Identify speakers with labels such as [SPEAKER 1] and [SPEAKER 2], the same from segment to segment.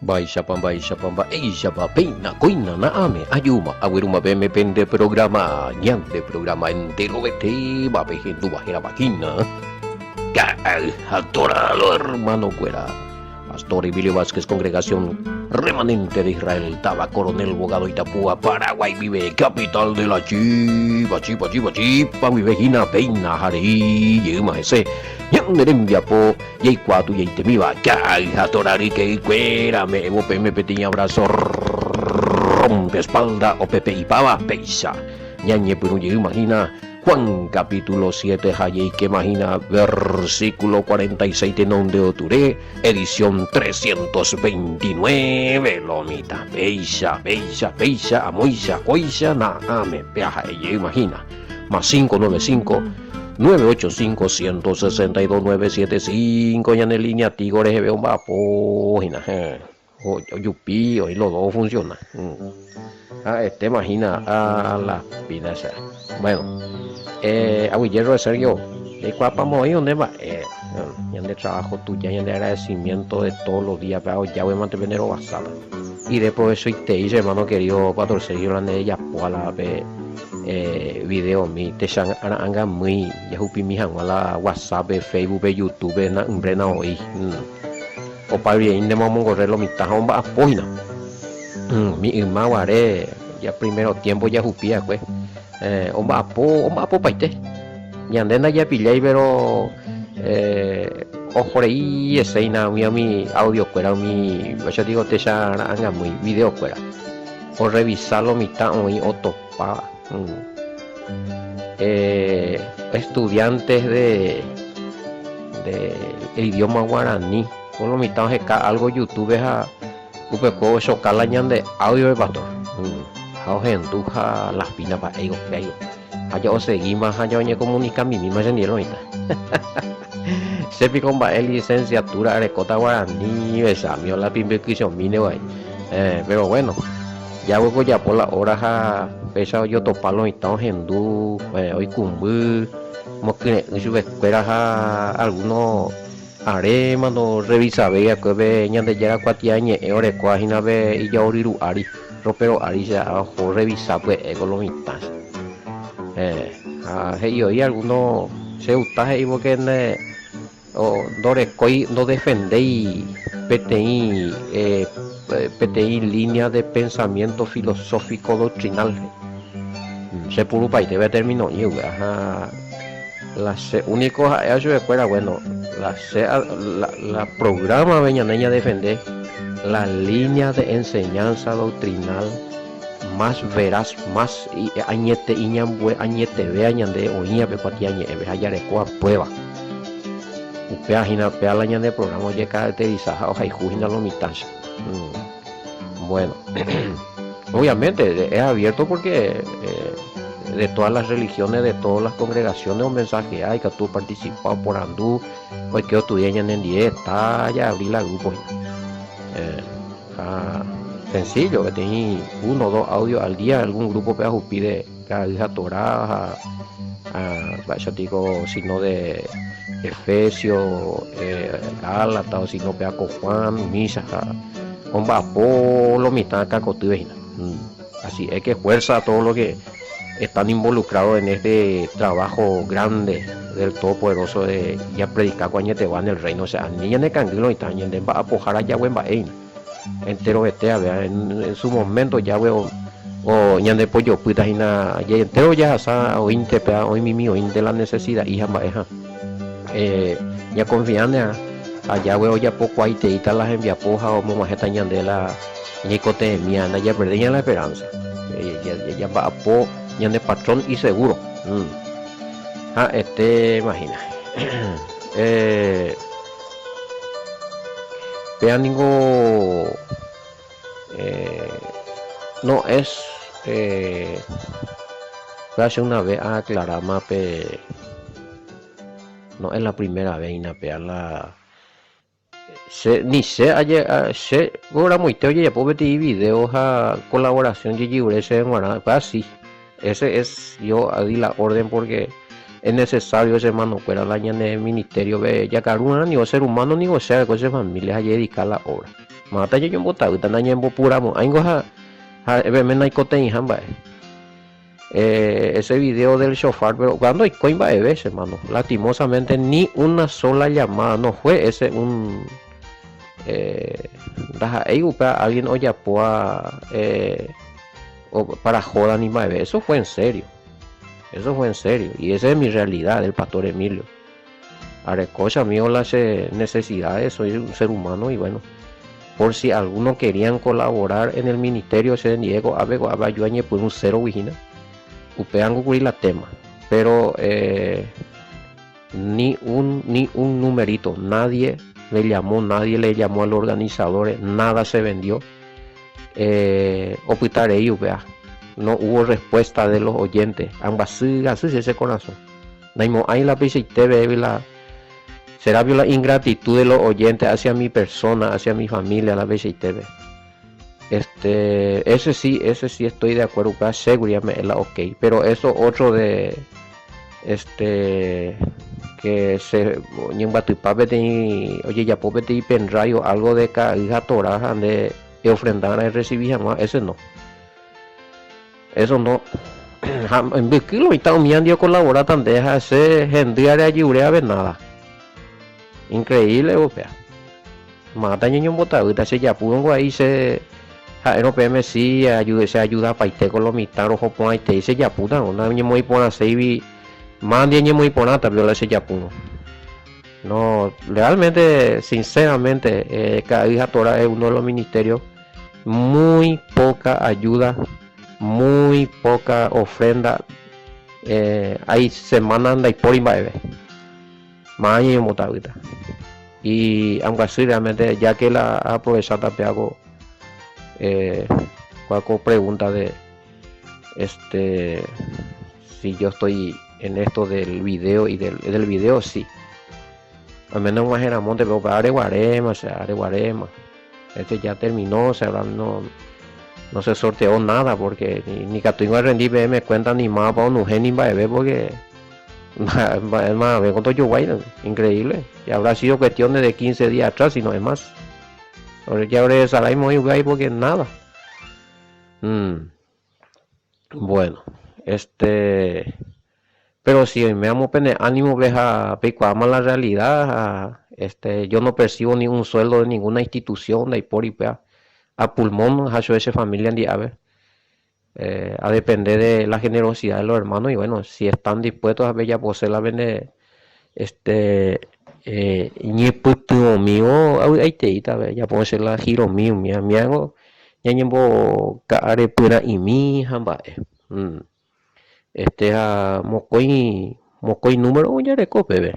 [SPEAKER 1] Baisha pamba Eisha pena coina naame ayuma agüeruma me pende programa ñante programa entero vete va vejendu bajera máquina adorado hermano cuera Pastor Emilio Vázquez, Congregación Remanente de Israel, Taba, Coronel Bogado, Itapúa, Paraguay, vive, capital de la Chipa, vive, Gina, Peina, Jari, Yuma, ese, Yanderembia, Po, Yay, Cuatu, Yay, Temiba, Yay, Atorari, que cuera, me evo, me petiña abrazo, rompe espalda, o Pepe y Pava, Peisa, Ñañe, pero imagina. Juan capítulo 7, Hayei que imagina, versículo 46 de non de Oturé, edición 329, lomita, Beisha, amoisha, coisha, ame, peaja, ella imagina, más 595, 985-162-975, ya en línea, Tigores, veo un página, Yupi, hoy los dos funcionan. Imagina a la vida esa. Bueno, aguillero de Sergio, de cuapamos ahí donde va, ya de trabajo tuya, ya de agradecimiento de todos los días, pero ya voy a mantener WhatsApp. Y después eso te dice, hermano querido, Pastor Sergio, la de ella, pues la video, mi te shan anga muy, ya jupi mi han la WhatsApp, Facebook, YouTube, na umbrena hoy. O para bien, de mamón correrlo, mi tajón va a página. Mi hermano haré, ya primero tiempo ya jupía, pues. Omba apo paite ya andena ya pillé pero ojo ahí ese ina mi audio fuera mi yo digo te ya anga muy video fuera o revisarlo mitad hoy o topa estudiantes de el idioma guaraní con lo mitad de algo YouTube a upeco chocar de audio de pastor gentuja las pinas para ellos allá o seguimos allá oye comunica mi misma genero se pico con licenciatura de cota guaraní examen la pinbequición mine guay pero bueno ya luego ya por la hora pesa yo topalo y estamos gendú hoy cumbu que su escuela algunos haremos no revisa vea que ve ñande llega cuatiañe ore cuajina ve y ya oriru ari pero ahí ya abajo revisar pues economistas y algunos se ustaje y porque no defendéis PTI línea de pensamiento filosófico doctrinal se puro país debe terminar las únicos eso escuela bueno la programa veñaneña defender la línea de enseñanza doctrinal más veraz, más añete iñambue añete ve añande oña pe cuatiañe ve hayarecoa prueba upea pea la ñande programa ya caracterizado hay jujina lo mitas bueno obviamente es abierto porque de todas las religiones de todas las congregaciones un mensaje hay que tú participado por andú hoy que tú en dieta ya abrí la grupo sencillo que tenéis 1 o 2 audios al día algún grupo que pide cada día Torah yo digo sino de Efesios Gálatas o sino peaco Juan misa con vapo lo mitad acá así es que fuerza a todos los que están involucrados en este trabajo grande del Todopoderoso de ya predicar cuando te va en el reino o sea niña de canguilo y también de va a apojar allá buen bain entero en su momento ya veo o ñande pollo puita ya entero ya asa o intepea hoy mi hoy de la necesidad hija maeja ya confiando allá veo ya poco ahí te ita las envía poja o momajeta ñande la ñicote miana ya perdía la esperanza ya va a po ñande patrón y seguro imagina vean ningún no es voy a hacer una vez a aclarar más no es la primera vez y la ni sé ayer sé ahora muy te oye ya puedo ver videos a colaboración de ese en Guaraná así ese es yo di la orden porque es necesario ese hermano fuera la ña del ministerio ve ya caruna ni ser humano ni sea de cosas familias a dedicar la obra mata yo bota uta na nyembo puramo aingo ha evemena ikoten hamba. Ese video del shofar, pero cuando hay coimba de veces, hermano, lastimosamente ni una sola llamada, no fue ese un alguien oye para joda ni más, eso fue en serio, y esa es mi realidad, el pastor Emilio. Ahora, cosa mío las necesidades, soy un ser humano y bueno, por si algunos querían colaborar en el ministerio de Diego Abego Abayuañe por un cero vigina. Upean cubrir la tema, pero ni un numerito, nadie le llamó al organizador, nada se vendió. No hubo respuesta de los oyentes. Así ese corazón. Ahí la será la ingratitud de los oyentes hacia mi persona, hacia mi familia, la BCTV. Ese sí estoy de acuerdo, que seguridad la ok, pero eso otro de que se oye ya puede pedir penrayo algo de hija toraja de ofrendar y recibir jamás, eso no en Biquilo y tal mi dio colaborar tan deja ese gente de allí a ver nada increíble opea mata niño botado se ya pudo ahí se NPM sí ayuda para te con los mitad ojo pon ahí te dice ya puta no niño muy pona se más niño muy pona viola ese ya pudo no realmente sinceramente cada hija Torah es uno de los ministerios muy poca ayuda, muy poca ofrenda, hay semana anda y por imbaebe más año motavita y aunque así realmente ya que la aprovechada te hago cualquier pregunta de si yo estoy en esto del video y del video sí al menos más era monte pero para Areguarema ya terminó, o sea, no se sorteó nada porque ni que tengo que rendir me cuenta ni más para un gen ni bebé porque es más me contó yo guay increíble y habrá sido cuestión de 15 días atrás y no es más ahora ya habré salido muy guay porque nada bueno pero si me amo pene ánimo veja pecuama la realidad yo no percibo ni un sueldo de ninguna institución de por a pulmón hacho esa familia en día a depender de la generosidad de los hermanos y bueno si están dispuestos a ver ya poseer la vende ni puto mío ahí te ya puedo ser la giro mío mi amigo ya ñembo care pura y mi jamba a mocoy número ya recope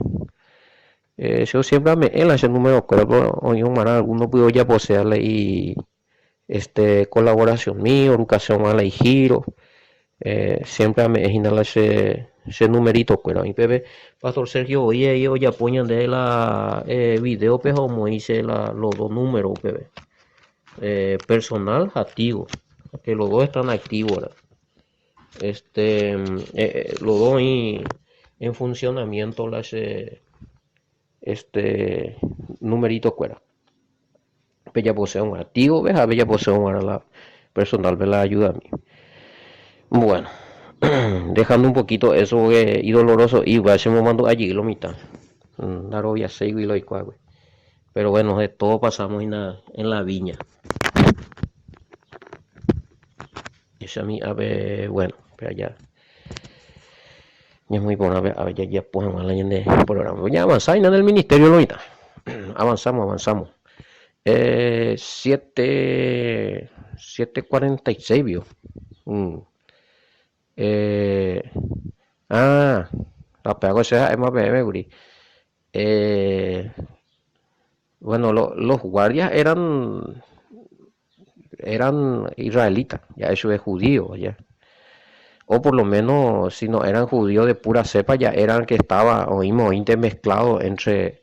[SPEAKER 1] yo siempre me en ese número pero hoy alguno pudo ya poseerle y colaboración mío educación a la y giro siempre me imagina ese numerito pero mi bebé pastor Sergio oye yo ya ponen de la video pero como hice los dos números bebé personal activo que los dos están activos ¿verdad? Los dos en funcionamiento las numerito fuera bella posee un activo veja bella posee un la personal ve la ayuda a mí bueno dejando un poquito eso y doloroso y va a ser momento allí lo mitad daro ya sé y lo y pero bueno de todo pasamos en la viña esa a mí a ver bueno pero allá ya muy bueno a ver ya pues la gente programa ya avanzamos en el ministerio lo mitad avanzamos 7:46 vio la pego sea MPM guri bueno los guardias eran israelitas ya eso es judío ya o por lo menos si no eran judíos de pura cepa ya eran que estaba oímos intermezclado entre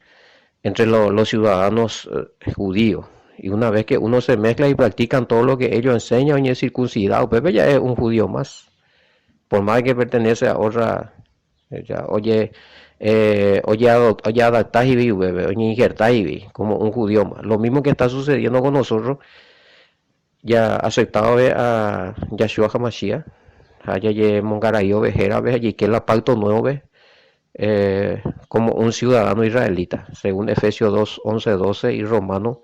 [SPEAKER 1] los ciudadanos judíos y una vez que uno se mezcla y practican todo lo que ellos enseñan y es circuncidado Pepe ya es un judío más por más que pertenece a otra ya, oye oye adaptás y vi, oye injertás y vi, como un judío más. Lo mismo que está sucediendo con nosotros, ya aceptado a Yahshua HaMashiach, allá ye Mongarayo Vejera, ve allí que la pacto nuevo, ve, como un ciudadano israelita, según Efesios 2, 11, 12 y Romanos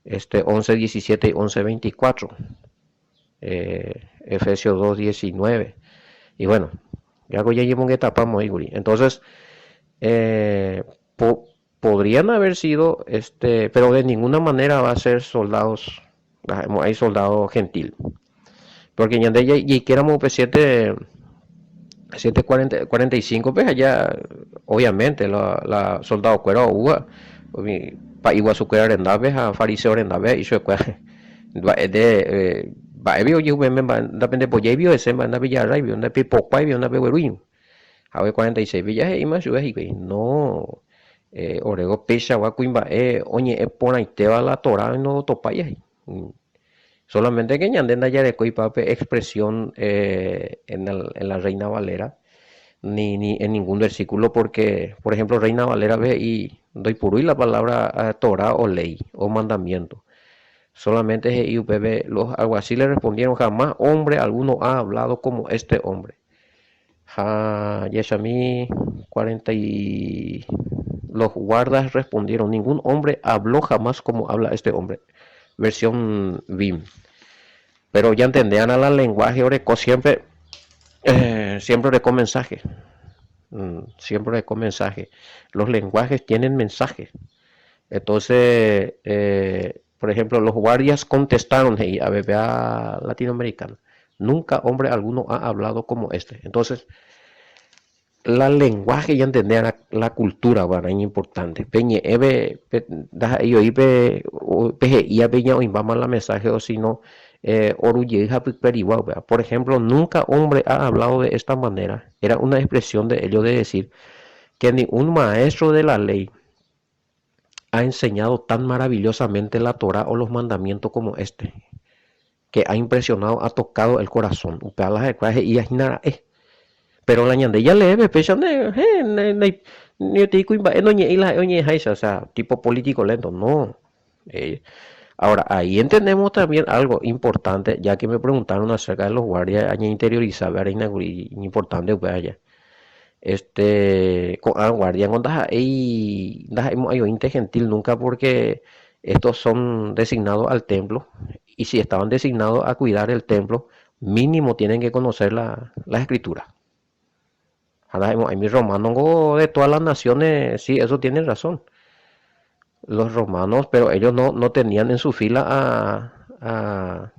[SPEAKER 1] 11, 17 y 11, 24. Efesios 2, 19. Y bueno, ya ya llevo una etapa muy guri. Entonces, eh, po podrían haber sido, pero de ninguna manera va a ser soldados, hay soldados gentil. Porque ya de y que éramos pues 745, pues allá, obviamente, la soldado cuero uva, pa igual su cuera rendave, a fariseo rendave, y su cuera, va a yo me da pende polla vio ese va a villar y vio una pipoca y vio una beberuin. A ver 46 villas y más y no, orego pecha va cuimba, oye, por ahí te va la tora no topaya. Solamente que ñandenda ya de pape expresión en la Reina Valera, ni en ningún versículo, porque, por ejemplo, Reina Valera ve y doy por y la palabra Torah o ley o mandamiento. Solamente IUPB, los alguaciles respondieron, jamás hombre alguno ha hablado como este hombre. Yeshami 40 y los guardas respondieron, ningún hombre habló jamás como habla este hombre. Versión BIM. Pero ya entendían a la lenguaje oreco siempre, siempre oreco mensaje. Siempre oreco mensaje. Los lenguajes tienen mensaje. Entonces, por ejemplo, los guardias contestaron a BBA latinoamericana. Nunca hombre alguno ha hablado como este. Entonces, la lenguaje ya entender la cultura es importante. Peñe, yo ibe, peje, y peña o imbama la mensaje o si no, orulleja periguao. Por ejemplo, nunca hombre ha hablado de esta manera. Era una expresión de ellos de decir que ni un maestro de la ley ha enseñado tan maravillosamente la Torah o los mandamientos como este, que ha impresionado, ha tocado el corazón. Pero la ñande ya leve, pechando, ni te digo, no o sea, tipo político lento, no. Ahora, ahí entendemos también algo importante, ya que me preguntaron acerca de los guardias año interiorizar, era importante, pues allá. Guardia con hay inte gentil nunca porque estos son designados al templo y si estaban designados a cuidar el templo, mínimo tienen que conocer la escritura. Hay mis romanos de todas las naciones, sí, eso tienen razón. Los romanos, pero ellos no tenían en su fila a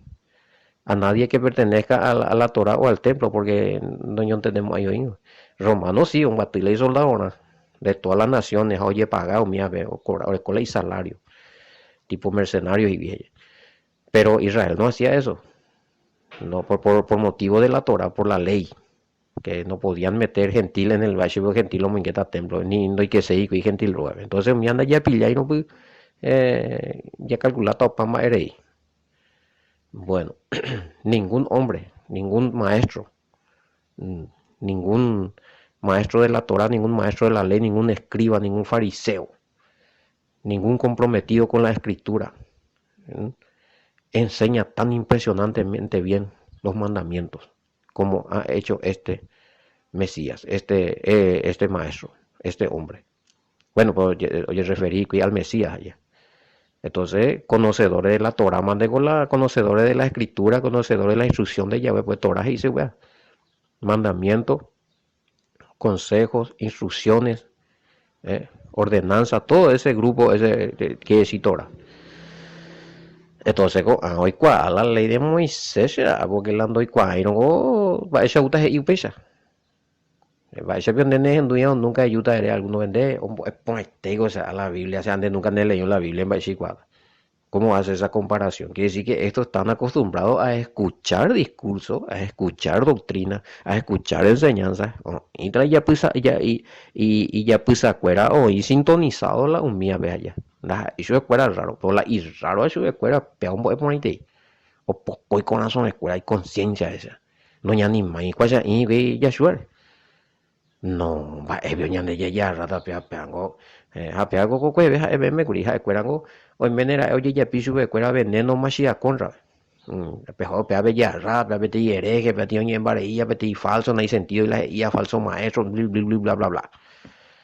[SPEAKER 1] nadie que pertenezca a la Torah o al templo, porque no entendemos ahí. Romanos sí, un batile y soldado de todas las naciones, oye, pagado, mía, o y salario, tipo mercenarios y viejas. Pero Israel no hacía eso, no por motivo de la Torah, por la ley, que no podían meter gentil en el valle gentil o mingueta templo, ni no hay que se y gentil ruebe. Entonces me anda ya pilla y no pude, ya calcular para erei. Bueno, ningún hombre, ningún maestro, ningún maestro de la Torah, ningún maestro de la ley, ningún escriba, ningún fariseo, ningún comprometido con la escritura, enseña tan impresionantemente bien los mandamientos como ha hecho este Mesías, este maestro, este hombre. Bueno, pues oye, referí al Mesías allá. Entonces, conocedores de la Torah, mande con la conocedores de la escritura, conocedores de la instrucción de Yahweh, pues Torah dice, wea, mandamientos, consejos, instrucciones, ordenanza, todo ese grupo que es Torah. Entonces, hoy cuál la ley de Moisés, porque la ando y cuál, no va a esa uta y pesa. Va a esa vende en duya nunca ayuda a alguno vende, o sea, a la Biblia, o sea, antes nunca ne leyó la Biblia en Baixicua. ¿Cómo hace esa comparación? Quiere decir que estos están acostumbrados a escuchar discursos, a escuchar doctrina, a escuchar enseñanzas. Y ya pues ya pues acuera o y sintonizado la umía ve allá. Eso es cuera raro, pero la y raro eso es cuera pega un poco por ahí. O poco y corazón es cuera y conciencia esa. No ya ni más y cuaya y ve ya suerte. No, va ebio ñande ya rata peango, hapeago kokue ha ebeme kuri ha ekuerango oimenera oye ya pisu ekuera veneno machia contra. Pejo pea ya rata pete hereje pete ñembareía pete falso no hay sentido y la ia falso maestro bla bla bla.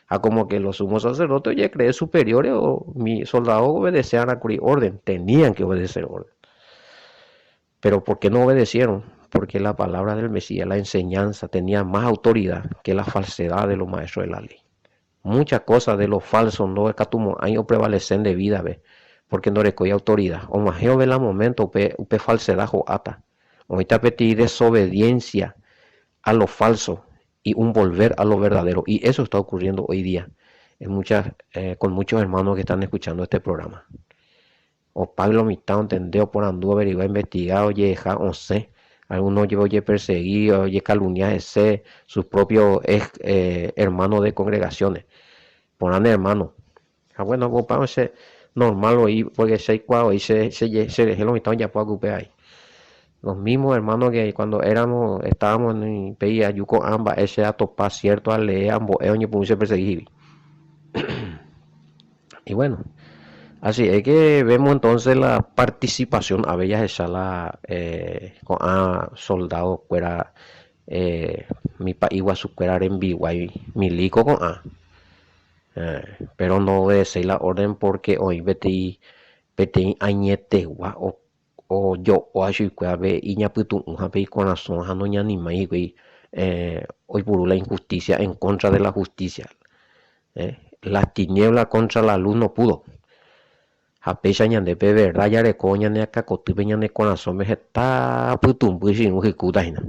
[SPEAKER 1] A como que los sumos sacerdotes ya creen superiores o mis soldados obedecían a curi orden, tenían que obedecer orden. Pero ¿por qué no obedecieron? Porque la palabra del Mesías, la enseñanza, tenía más autoridad que la falsedad de los maestros de la ley. Muchas cosas de lo falso no escatumo año prevalecen de vida, ¿ve? Porque no recoge autoridad. O más ve la momento, upe falsedad o ata. Ahorita pedí desobediencia a lo falso y un volver a lo verdadero. Y eso está ocurriendo hoy día con muchos hermanos que están escuchando este programa. O Pablo Mitad entendió por andú averiguar investigado, oye, o sé. Algunos oye perseguido, oye calumniar ese, sus propios hermanos de congregaciones. Ponan hermano. Bueno, pues para ese normal hoy, porque se cuadro y se dejó lo mitad ya puedo ocupar ahí. Los mismos hermanos que cuando estábamos en el país, Yuko Amba, ese a topar cierto a leer, ambos, y puse perseguir. Y bueno, así es que vemos entonces la participación a bellas esa la con soldado fuera mi país su fuera en Biguay milico con pero no obedece la orden porque hoy vete añete o yo o así que ve iña putu un happy corazón no ña ni mai hoy por la injusticia en contra de la justicia las tinieblas contra la luz no pudo. Hapecha ñandepe verdad yareko ñane akakotýpe ñane korasõme heta pytumby chiru hykútahína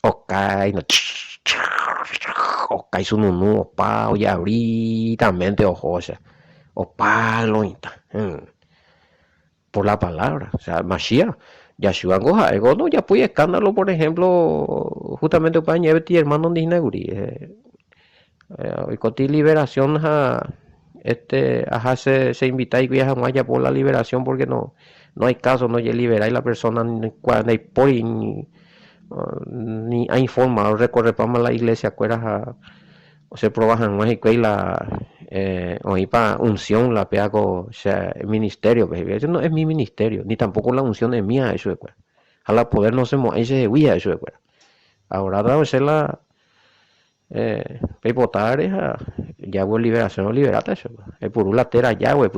[SPEAKER 1] okáino okai sununu opa ojavritamente ojócha opa loĩta por la palabra, o sea, Mashiach. Yahshua goja ego no ya puede escándalo, por ejemplo, justamente para ñeveti hermano Nisneguri. Coti liberación ajá se invita y viaja más allá por la liberación porque no hay caso, no ya liberar y la persona ni por ni ha informado recorre para la iglesia cuera o se probajan más y la o para unción la peago o sea el ministerio eso no es mi ministerio ni tampoco la unción es mía eso de cuera a la poder no se ese huía eso de cuera ahora debe ser la votar ya hubo liberación o liberata eso es por un latera ya pues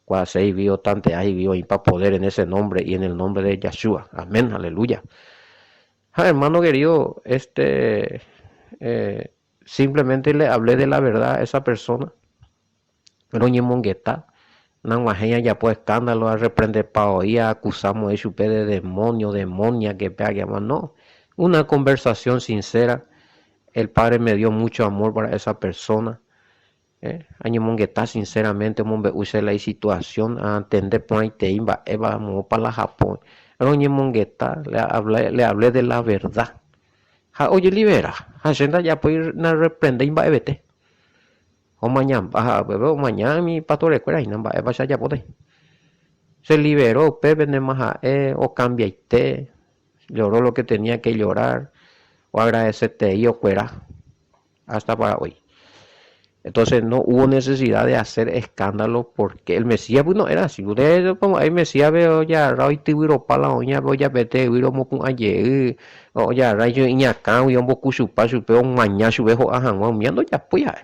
[SPEAKER 1] cuando se vio tanto ahí vio y para poder en ese nombre y en el nombre de Yahshua amén aleluya. Hermano querido simplemente le hablé de la verdad a esa persona pero ni mongueta nanguajeña ya pues escándalo a reprender pa oía acusamos de demonio demonia que pega no una conversación sincera. El Padre me dio mucho amor para esa persona. Año mongueta sinceramente monbe use la situación a entender por ahí te iba vamos para la Japón. Pero año mongueta le hablé de la verdad. Oye libera, hacienda ya puede ir a reprender imba evete. O mañana, mañana mi pastor recuerda y namba eva ya puede. Se liberó, Pepe de maja o cambia y te lloró lo que tenía que llorar o agradecerte y o fuera hasta para hoy. Entonces no hubo necesidad de hacer escándalo porque el Mesías pues, no era así. Ustedes como el Mesías veo ya ray tibiro pala oña veo ya vete viro mo pun aye o ya ray yo iña kan yo boku chupa chupe un maña chubejo ajan o miando ya pues ya.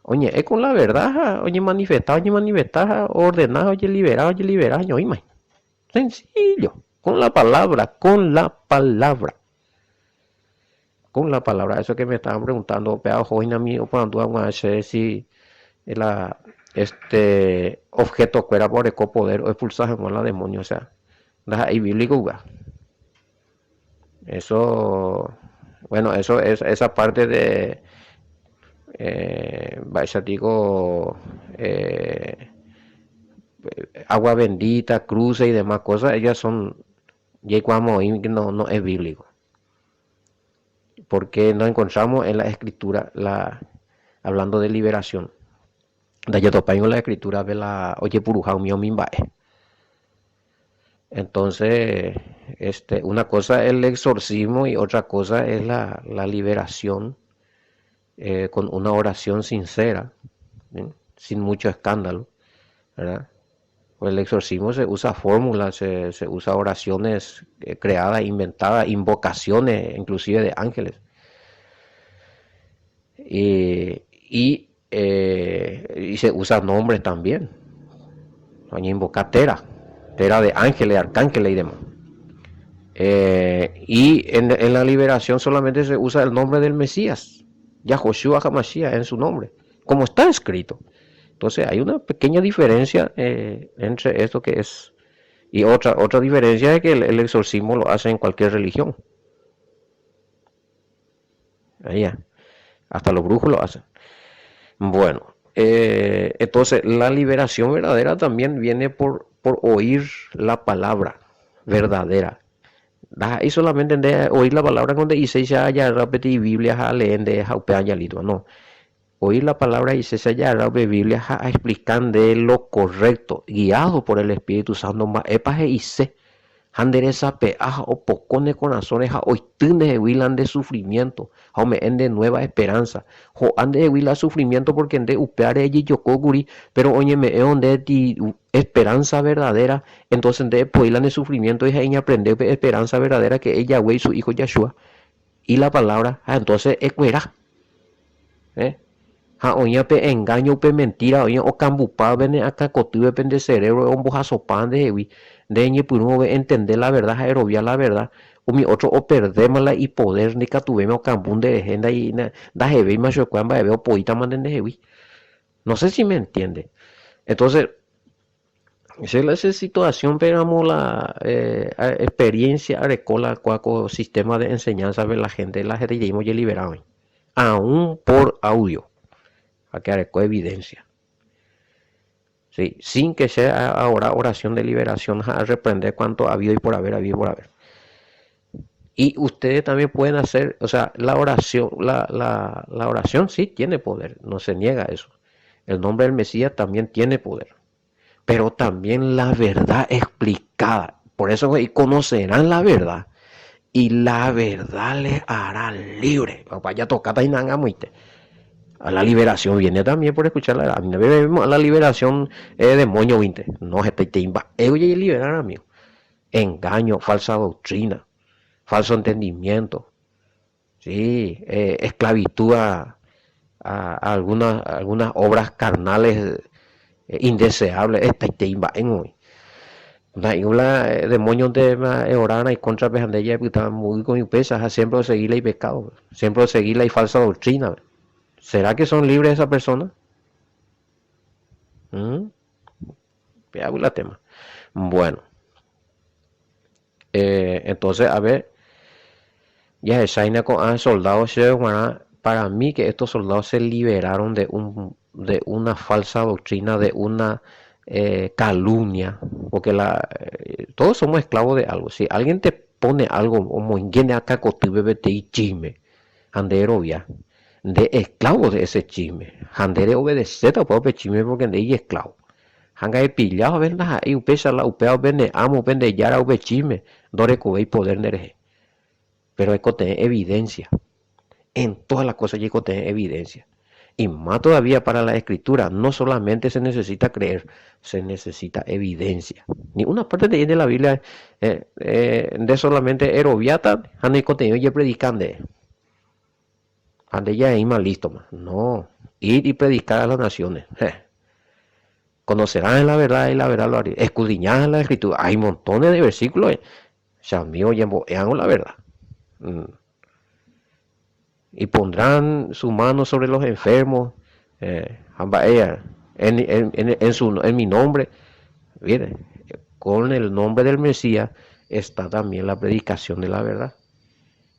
[SPEAKER 1] Oye, es con la verdad, oye manifestar, ordenar, oye liberar, yo imagino. Sencillo, con la palabra, con la palabra. Con la palabra, eso que me estaban preguntando, pero hoy en mí cuando vamos a hacer si objeto fuera por el poder o expulsar a la demonio, o sea, ahí bíblico, eso, bueno, eso es esa parte de vaya digo agua bendita, cruce y demás cosas, ellas son, ya cuando no es bíblico. Porque no encontramos en la escritura hablando de liberación. De en la escritura de la oye puruja mío mimbae. Entonces, Una cosa es el exorcismo y otra cosa es la liberación con una oración sincera, ¿sí? Sin mucho escándalo, ¿verdad? Pues el exorcismo se usa fórmulas, se usa oraciones creadas, inventadas, invocaciones inclusive de ángeles. Y se usa nombres también. Doña invoca Tera de ángeles, arcángeles y demás. Y en la liberación solamente se usa el nombre del Mesías, Yahoshua HaMashiach en su nombre, como está escrito. Entonces hay una pequeña diferencia entre esto que es y otra diferencia es que el exorcismo lo hace en cualquier religión. Allá, hasta los brujos lo hacen. Bueno, entonces la liberación verdadera también viene por oír la palabra verdadera. Y solamente de oír la palabra cuando dice ya repetir Biblia a leer de no. Oír la palabra y se ya de Biblia a explicar de lo correcto, guiado por el Espíritu Santo, más epaje y se Handeresa peaja o pocone corazones a oitine de wilan de sufrimiento, a me ende nueva esperanza, jo ande de wila sufrimiento porque ende upeare allí yokoguri, pero oye me onde ti esperanza verdadera, entonces de poilan de sufrimiento y ella aprende esperanza verdadera que ella güey su hijo Yeshua y la palabra, entonces ecuera, ¿eh? Ha oña pe engaño pe mentira oña o cambupa bene acá cotube pende cerebro un bojazo pan de hewi de ñe puro entender la verdad aerobia la verdad o mi otro o perdémosla y poder ni catubeme o cambun de agenda y da hevi más yo cuamba veo poita manden de hewi. No sé si me entiende. Entonces esa es la situación, pegamos la experiencia arecola cuaco sistema de enseñanza de la gente y liberado aún por audio a que areco evidencia. ¿Sí? Sin que sea ahora oración de liberación a reprender cuanto ha habido y por haber. Y ustedes también pueden hacer, o sea, la oración sí tiene poder, no se niega eso. El nombre del Mesías también tiene poder, pero también la verdad explicada. Por eso y conocerán la verdad y la verdad les hará libre. Vaya tocata y nanga muite. A la liberación viene también por escuchar la a la liberación demonio 20 no se te imba ellos liberar amigo engaño falsa doctrina falso entendimiento sí esclavitud a algunas obras carnales indeseables esta te imba en hoy la demonios de orana y contra pejandella muy con pesas siempre seguirla y pecado siempre seguirla y falsa doctrina. ¿Será que son libres esas personas? Veamos la tema. Bueno, entonces, a ver, ya Shaina con soldados para mí que estos soldados se liberaron de una falsa doctrina, de una calumnia, porque todos somos esclavos de algo. Si alguien te pone algo como viene acá bebete y chisme, andero ya, de esclavo de ese chisme, andere obedecer a pobre chisme porque de ahí esclavo. Hanga e pillado verdad y upesa la upea vende amo vende yara ube chisme dore cubei poder nereje pero hay que tener evidencia en todas las cosas hay que tener evidencia y más todavía para la escritura no solamente se necesita creer se necesita evidencia ni una parte de la Biblia de solamente eroviata han contenido y predicande ande ya es más listo más no ir y predicar a las naciones conocerán la verdad y la verdad lo haré. Escudriñad la escritura. Hay montones de versículos. Mío, la verdad. Y pondrán su mano sobre los enfermos. En mi nombre. Mire, con el nombre del Mesías está también la predicación de la verdad.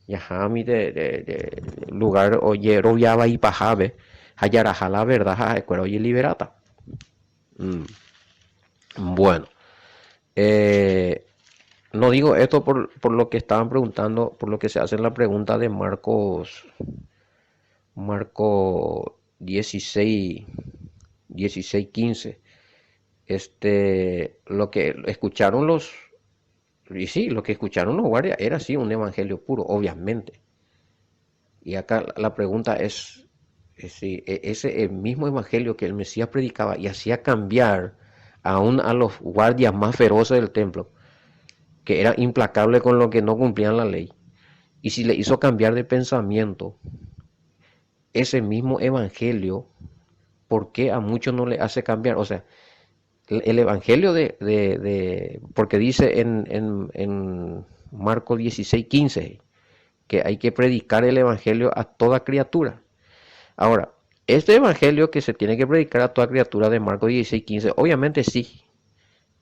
[SPEAKER 1] Yahami de lugar oye roviaba y pajabe. Hayaraja la verdad. Oye liberata. Bueno, no digo esto por lo que estaban preguntando, por lo que se hace la pregunta de Marco 16, 15. Lo que escucharon y sí, lo que escucharon los guardias era sí un evangelio puro, obviamente. Y acá la pregunta es si ese mismo evangelio que el Mesías predicaba y hacía cambiar aún a los guardias más feroces del templo, que era implacable con lo que no cumplían la ley, y si le hizo cambiar de pensamiento ese mismo evangelio, ¿por qué a muchos no le hace cambiar? O sea, el evangelio porque dice en Marcos 16:15 que hay que predicar el evangelio a toda criatura. Ahora, este evangelio que se tiene que predicar a toda criatura de Marcos 16:15, obviamente sí,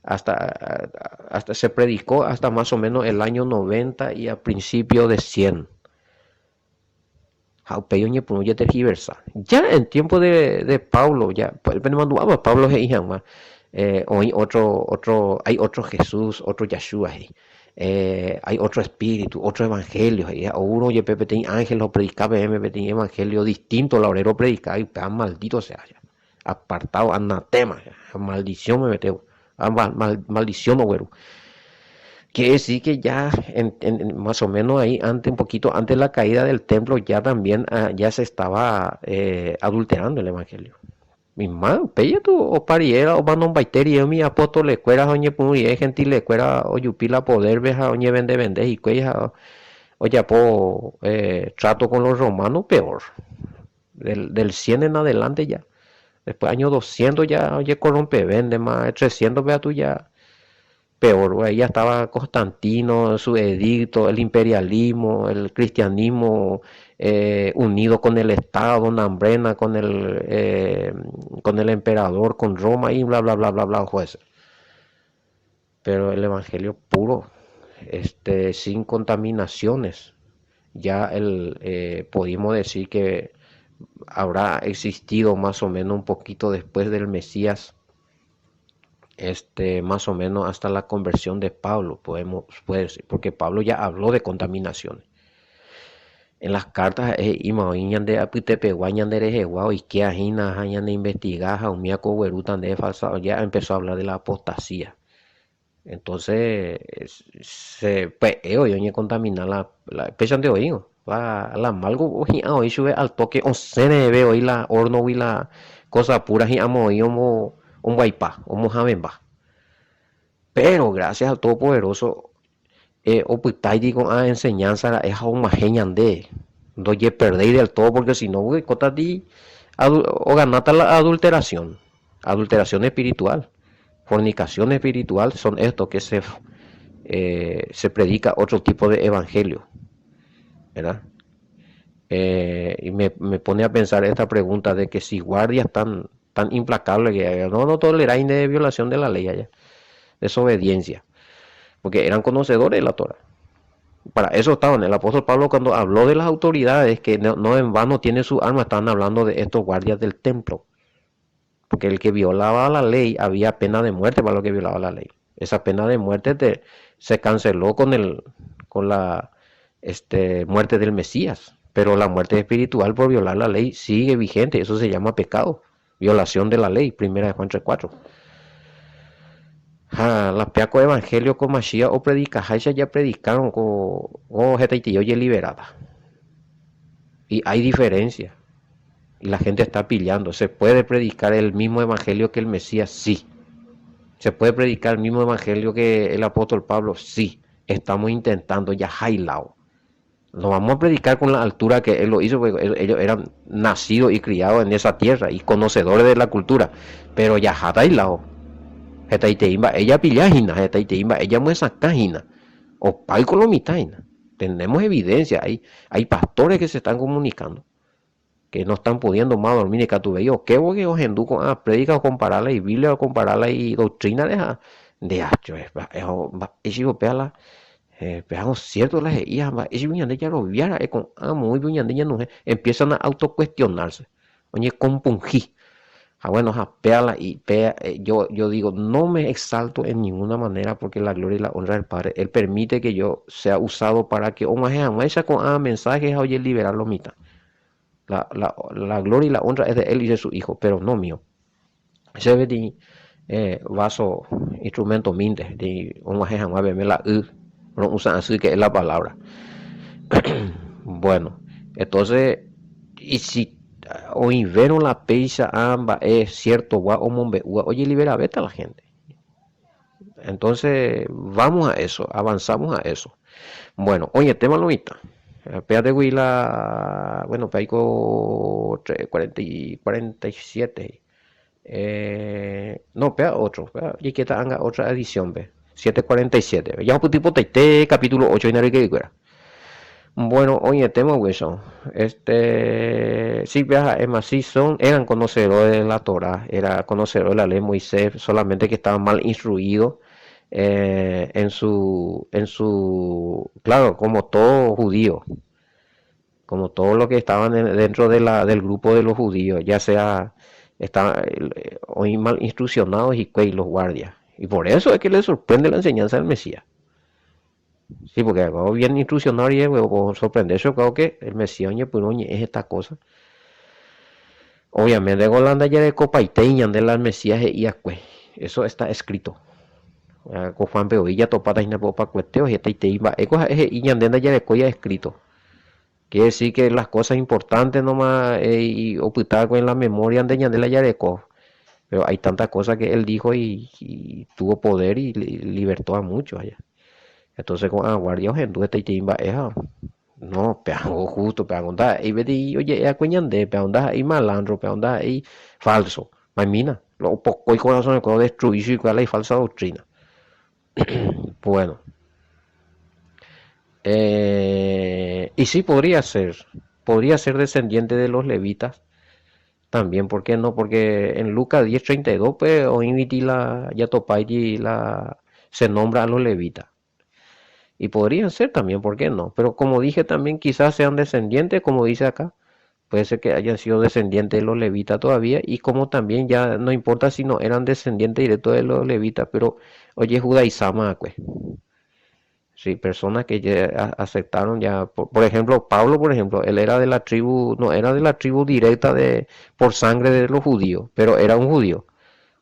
[SPEAKER 1] hasta, hasta se predicó hasta más o menos el año 90 y a principio de 100. Ya en tiempo de Pablo, ya, Pablo hay otro Jesús, otro Yeshua, hay otro espíritu, otro evangelio, o uno ya pepe ángel lo predicaba, me evangelio distinto, la obrero predicaba y maldito sea, ya, apartado, anatema, ya, maldición me meteo, maldición, no, güero. Quiere decir que ya más o menos ahí, un poquito antes de la caída del templo, ya también ya se estaba adulterando el evangelio. Mi madre, pella tu o pariera o mandon baiteri mi apóstol le cuera oñe puri gentil le cuera o yupila poder veja oñe vende y cuella o ya po trato con los romanos peor. Del 100 en adelante ya. Después año 200 ya oye corrompe vende más 300 vea tú ya peor, güey, ya estaba Constantino, su edicto, el imperialismo, el cristianismo unido con el Estado, Nambrena con el emperador, con Roma y bla, bla, bla, bla, bla, juez. Pero el evangelio puro, sin contaminaciones, ya pudimos decir que habrá existido más o menos un poquito después del Mesías, más o menos hasta la conversión de Pablo, puede ser, porque Pablo ya habló de contaminaciones. En las cartas, imaoiñan de apitepeguañan de rejeguao y que ajina hayan de investigar, umiaco huerutan de falsa, ya empezó a hablar de la apostasía. Entonces, pues, oye, contaminar la pechan de oído. La malgo hoy sube al toque, o se debe oír la horno y la cosa pura, y amo oír un guaypa, o mojabemba. Pero gracias al Todopoderoso, oputaidi con a enseñanza es aún más de doye perdéis del todo porque si no, cotati o ganata la adulteración espiritual, fornicación espiritual son estos que se predica otro tipo de evangelio, ¿verdad? Y me pone a pensar esta pregunta de que si guardias tan implacables que no toleráis de violación de la ley allá, desobediencia, porque eran conocedores de la Torah. Para eso estaban. El apóstol Pablo cuando habló de las autoridades, que no en vano tiene su arma, estaban hablando de estos guardias del templo. Porque el que violaba la ley, había pena de muerte para lo que violaba la ley. Esa pena de muerte se canceló con la muerte del Mesías. Pero la muerte espiritual por violar la ley sigue vigente. Eso se llama pecado. Violación de la ley. Primera de Juan 3:4. La peaco evangelio con Mashiach o predica, ya predicaron con gente y oye liberada. Y hay diferencia. Y la gente está pillando. ¿Se puede predicar el mismo evangelio que el Mesías? Sí. ¿Se puede predicar el mismo evangelio que el apóstol Pablo? Sí. Estamos intentando ya jailao. No vamos a predicar con la altura que él lo hizo, porque ellos eran nacidos y criados en esa tierra y conocedores de la cultura. Pero ya jailao. Ella pillajina, ella muestra cajina, o palco lo mitaina. Tenemos evidencia, hay pastores que se están comunicando, que no están pudiendo más dormir ni catubello. ¿Qué voy os enduco a predica o compararla y Biblia o compararla y doctrina de hacho? Es pela, veamos cierto las hijas, es buñande ya lo viera, con muy buñande ya no empiezan a autocuestionarse. Oye, compungí. Bueno, péala y yo digo, no me exalto en ninguna manera porque la gloria y la honra del Padre. Él permite que yo sea usado para que con mensajes oye liberar los mitad. La gloria y la honra es de él y de su hijo, pero no mío. Ese es de vaso, instrumento minte, de un la no usan así que es la palabra. Bueno, entonces, y si hoy vieron la pizza amba es cierto, oye, libera beta a la gente. Entonces, vamos a eso, avanzamos a eso. Bueno, oye, tema lomita. Espérate, güey, bueno, peico 47. No, espera otro. Y que anga otra edición, ve. 747. Ya un tipo te capítulo 8 y nada que fuera. Bueno, oye, tema hueso. Sí, viaja, es más, sí eran conocedores de la Torah, era conocedor de la ley de Moisés, solamente que estaban mal instruidos claro, como todo judío, como todo lo que estaban dentro del grupo de los judíos, ya sea estaban hoy mal instruccionados y los guardias. Y por eso es que les sorprende la enseñanza del Mesías. Sí, porque algo bien instruccionado y sorprenderse, creo que el Mesías es esta cosa. Obviamente, Golanda ya de copa y teñan de las Mesías y acue. Eso está escrito. Con Juan Beovilla topata y popa cueteos y esta y te iba. Y andenda ya de coya escrito. Quiere decir que las cosas importantes nomás y ocultar en la memoria de Yandela Yareco. Pero hay tantas cosas que él dijo y tuvo poder y libertó a muchos allá. Entonces con guardia gente esta y te iba no, peago justo, peago onda, y vedi, oye, es cuñande, peago onda, y malandro, peago onda, y falso. Mamina, lo poco y corazón de destruir y cuál es falsa doctrina. Bueno, y sí podría ser descendiente de los levitas también, ¿por qué no? Porque en Lucas 10:32, pues, o la ya topay se nombra a los levitas. Y podrían ser también, ¿por qué no? Pero como dije también, quizás sean descendientes, como dice acá, puede ser que hayan sido descendientes de los levitas todavía, y como también ya no importa si no eran descendientes directos de los levitas, pero oye, Judá y Sama, pues. Sí, personas que ya aceptaron ya, por ejemplo, Pablo, por ejemplo, él era de la tribu, no era de la tribu directa por sangre de los judíos, pero era un judío,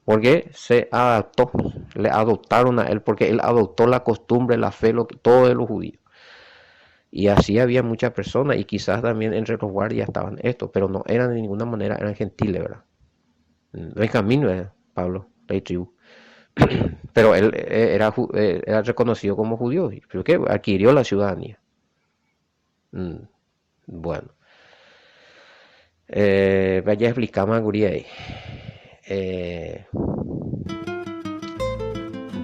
[SPEAKER 1] porque se adaptó, le adoptaron a él, porque él adoptó la costumbre, la fe, todo de los judíos. Y así había muchas personas, y quizás también entre los guardias estaban estos, pero no eran de ninguna manera, eran gentiles, ¿verdad? Benjamín, ¿verdad? Pablo, de tribu. Pero él era reconocido como judío, pero que adquirió la ciudadanía. Bueno, vaya a explicar más, guría ahí.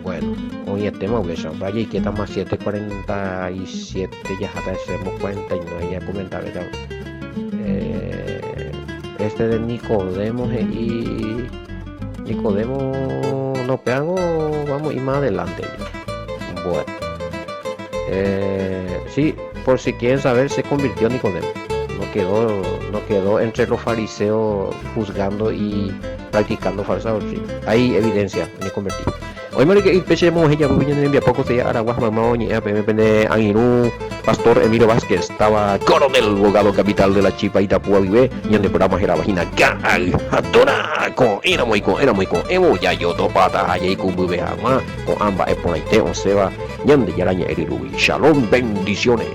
[SPEAKER 1] Bueno, hoy el tema es vaya y que estamos 7:47, ya hacemos 49, ya comentaré ya. Este de Nicodemo y Nicodemo no pego, vamos a ir más adelante. Bueno, sí, por si quieren saber, se convirtió Nicodemo. No quedó entre los fariseos juzgando y practicando falsa doctrina. Hay evidencia, me convertí. Hoy me que empecemos ella viene en poco de Araguas mamá pende Angiru Pastor Emilio Vázquez estaba coronel abogado capital de la Chipa Itapúa vive y en el programa era vagina gal atora con era muy con emo ya yo topata allá con bube ama con amba eponaite on seba yande yaraña eriru shalom bendiciones.